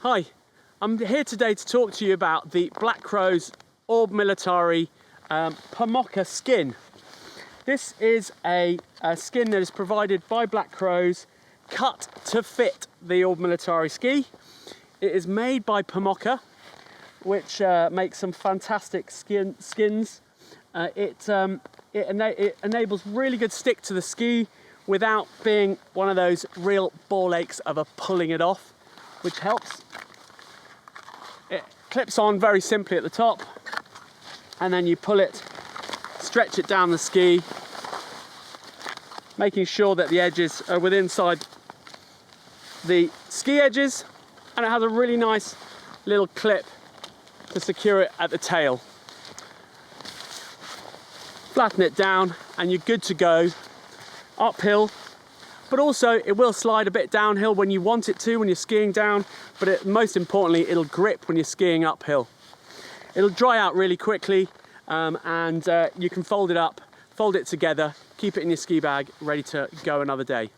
Hi, I'm here today to talk to you about the Black Crow's ORB MILITARY Pomoka skin. This is a skin that is provided by Black Crow's, cut to fit the ORB MILITARY ski. It is made by Pomoka, which makes some fantastic skins. It enables really good stick to the ski without being one of those real ball aches of pulling it off, which helps. It clips on very simply at the top, and then you pull it, stretch it down the ski, making sure that the edges are within inside the ski edges, and it has a really nice little clip to secure it at the tail. Flatten it down and you're good to go uphill, but also it will slide a bit downhill when you want it to, when you're skiing down, but most importantly it'll grip when you're skiing uphill. It'll dry out really quickly, and you can fold it up, fold it together, keep it in your ski bag ready to go another day.